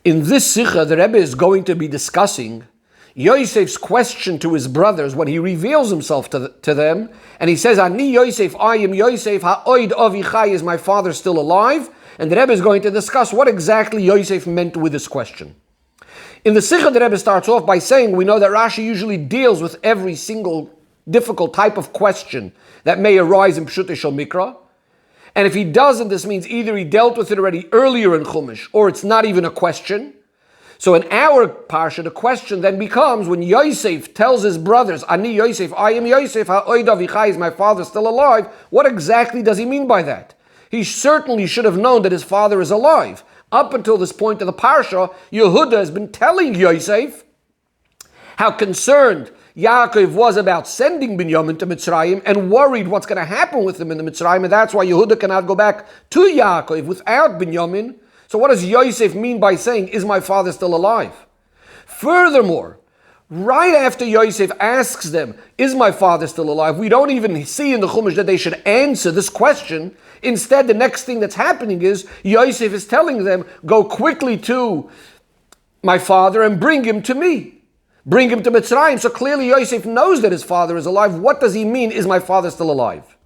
In this Sikha, the Rebbe is going to be discussing Yosef's question to his brothers when he reveals himself to them, and he says, Ani Yosef, I am Yosef, ha'oid avichai, is my father still alive? And the Rebbe is going to discuss what exactly Yosef meant with this question. In the Sikha, the Rebbe starts off by saying, we know that Rashi usually deals with every single difficult type of question that may arise in Pshutei Shel Mikra. And if he doesn't, this means either he dealt with it already earlier in Chumash, or it's not even a question. So in our parsha, the question then becomes, when Yosef tells his brothers, Ani Yosef, I am Yosef, ha'oid avichai, is my father still alive? What exactly does he mean by that? He certainly should have known that his father is alive. Up until this point of the parsha, Yehuda has been telling Yosef how concerned Yaakov was about sending Binyamin to Mitzrayim and worried what's going to happen with him in the Mitzrayim, and that's why Yehuda cannot go back to Yaakov without Binyamin. So what does Yosef mean by saying, is my father still alive? Furthermore, right after Yosef asks them, is my father still alive? We don't even see in the Chumash that they should answer this question. Instead, the next thing that's happening is Yosef is telling them, go quickly to my father and bring him to me. Bring him to Mitzrayim. So clearly Yosef knows that his father is alive. What does he mean, is my father still alive?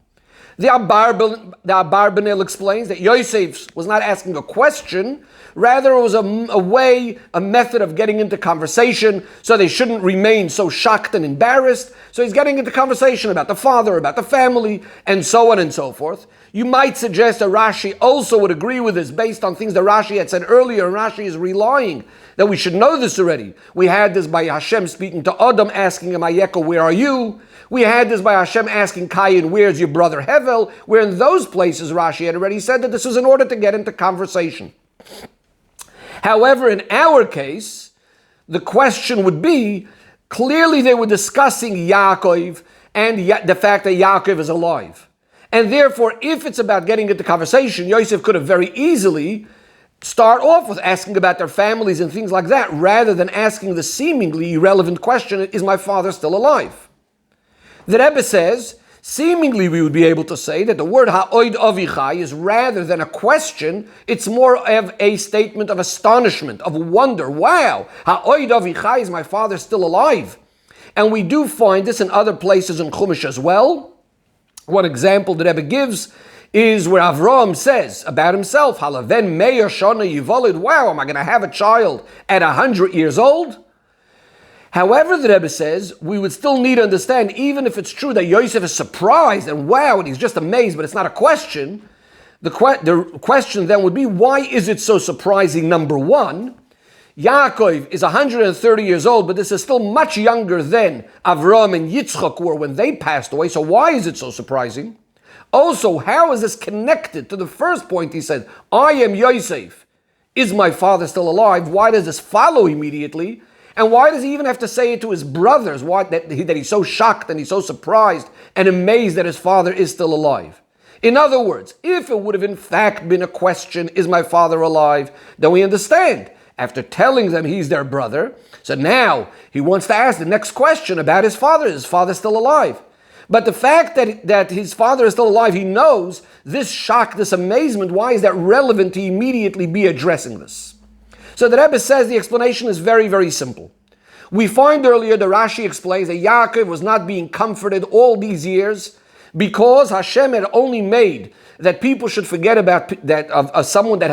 The Abarbanel explains that Yosef was not asking a question, rather it was a method of getting into conversation, so they shouldn't remain so shocked and embarrassed. So he's getting into conversation about the father, about the family, and so on and so forth. You might suggest that Rashi also would agree with this based on things that Rashi had said earlier, and Rashi is relying that we should know this already. We had this by Hashem speaking to Adam, asking him, Ayeka, where are you? We had this by Hashem asking Cain, where's your brother Hevel? Where in those places Rashi had already said that this was in order to get into conversation. However, in our case, the question would be, clearly they were discussing Yaakov and the fact that Yaakov is alive. And therefore, if it's about getting into conversation, Yosef could have very easily start off with asking about their families and things like that, rather than asking the seemingly irrelevant question, is my father still alive? The Rebbe says, seemingly we would be able to say that the word ha'oid avichai is rather than a question, it's more of a statement of astonishment, of wonder. Wow, ha'oid avichai, is my father still alive? And we do find this in other places in Chumash as well. One example the Rebbe gives is where Avraham says about himself, Halaven meir shana yivolid, wow, am I going to have a child at 100 years old? However, the Rebbe says, we would still need to understand, even if it's true that Yosef is surprised and wow, and he's just amazed, but it's not a question, the question then would be, why is it so surprising? Number one, Yaakov is 130 years old, but this is still much younger than Avraham and Yitzchak were when they passed away, so why is it so surprising? Also, how is this connected to the first point he said, I am Yosef, is my father still alive? Why does this follow immediately? And why does he even have to say it to his brothers? Why that he's so shocked and he's so surprised and amazed that his father is still alive? In other words, if it would have in fact been a question, is my father alive? Then we understand. After telling them he's their brother, so now he wants to ask the next question about his father. Is his father still alive? But the fact that his father is still alive, he knows this shock, this amazement, why is that relevant to immediately be addressing this? So the Rebbe says the explanation is very, very simple. We find earlier the Rashi explains that Yaakov was not being comforted all these years because Hashem had only made that people should forget about that of someone that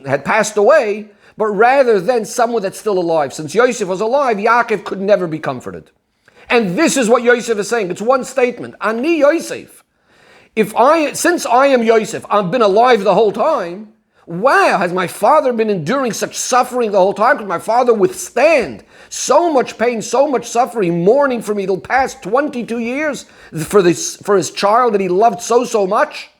had passed away, but rather than someone that's still alive. Since Yosef was alive, Yaakov could never be comforted. And this is what Yosef is saying. It's one statement. Ani Yosef. Since I am Yosef, I've been alive the whole time. Wow, has my father been enduring such suffering the whole time? Could my father withstand so much pain, so much suffering, mourning for me the past 22 years for his child that he loved so much?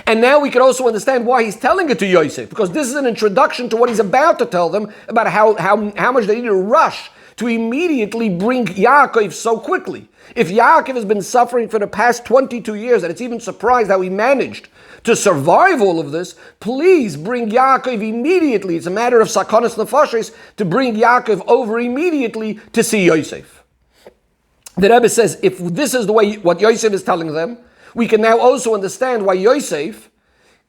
And now we can also understand why he's telling it to Yosef, because this is an introduction to what he's about to tell them about how much they need to rush to immediately bring Yaakov so quickly. If Yaakov has been suffering for the past 22 years, and it's even surprised how he managed to survive all of this, please bring Yaakov immediately. It's a matter of sakonas nefashos to bring Yaakov over immediately to see Yosef. The Rebbe says, if this is the way what Yosef is telling them, we can now also understand why Yosef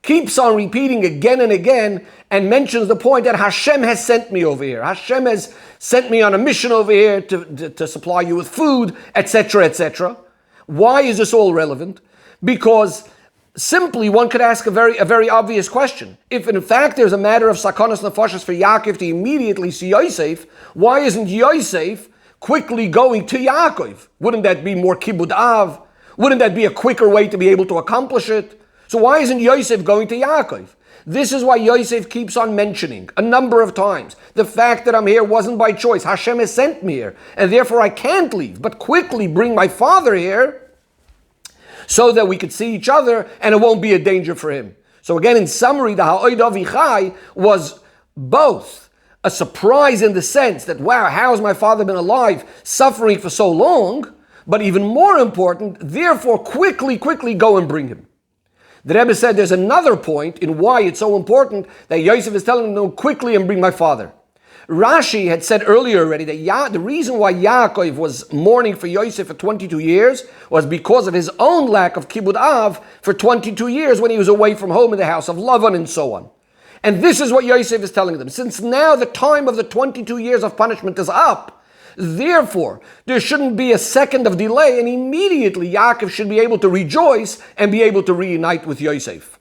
keeps on repeating again and again and mentions the point that Hashem has sent me over here. Hashem has sent me on a mission over here to supply you with food, etc., etc. Why is this all relevant? Because simply one could ask a very obvious question. If in fact there's a matter of sakonas nefashos for Yaakov to immediately see Yosef, why isn't Yosef quickly going to Yaakov? Wouldn't that be more kibud av? Wouldn't that be a quicker way to be able to accomplish it? So why isn't Yosef going to Yaakov? This is why Yosef keeps on mentioning a number of times the fact that I'm here wasn't by choice. Hashem has sent me here, and therefore I can't leave, but quickly bring my father here so that we could see each other and it won't be a danger for him. So again, in summary, the Ha'od Avichai was both a surprise in the sense that, wow, how has my father been alive, suffering for so long? But even more important, therefore quickly go and bring him. The Rebbe said there's another point in why it's so important that Yosef is telling him to go quickly and bring my father. Rashi had said earlier already that the reason why Yaakov was mourning for Yosef for 22 years was because of his own lack of kibud av for 22 years when he was away from home in the house of Lavan and so on. And this is what Yosef is telling them. Since now the time of the 22 years of punishment is up, therefore, there shouldn't be a second of delay, and immediately Yaakov should be able to rejoice and be able to reunite with Yosef.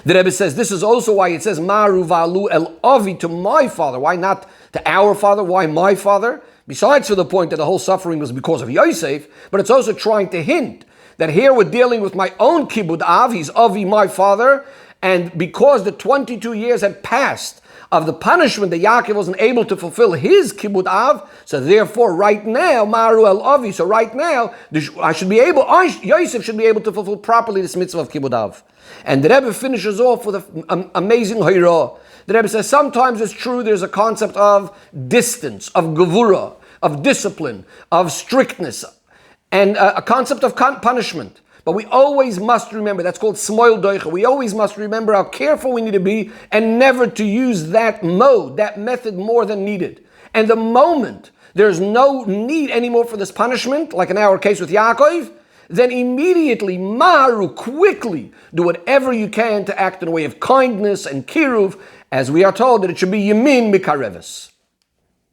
The Rebbe says this is also why it says Maru Valu El Avi, to my father. Why not to our father? Why my father? Besides for the point that the whole suffering was because of Yosef, but it's also trying to hint that here we're dealing with my own kibud av, he's Avi, my father, and because the 22 years had passed of the punishment that Yaakov wasn't able to fulfill his kibud av, so therefore right now, Maru El Avi, so right now, Yosef should be able to fulfill properly this mitzvah of kibud av. And the Rebbe finishes off with an amazing hoirah. The Rebbe says sometimes it's true there's a concept of distance, of gevura, of discipline, of strictness, and a concept of punishment. But we always must remember, that's called smoil doicha. We always must remember how careful we need to be and never to use that mode, that method more than needed. And the moment there's no need anymore for this punishment, like in our case with Yaakov, then immediately, maru, quickly, do whatever you can to act in a way of kindness and kiruv, as we are told that it should be yamin mikareves.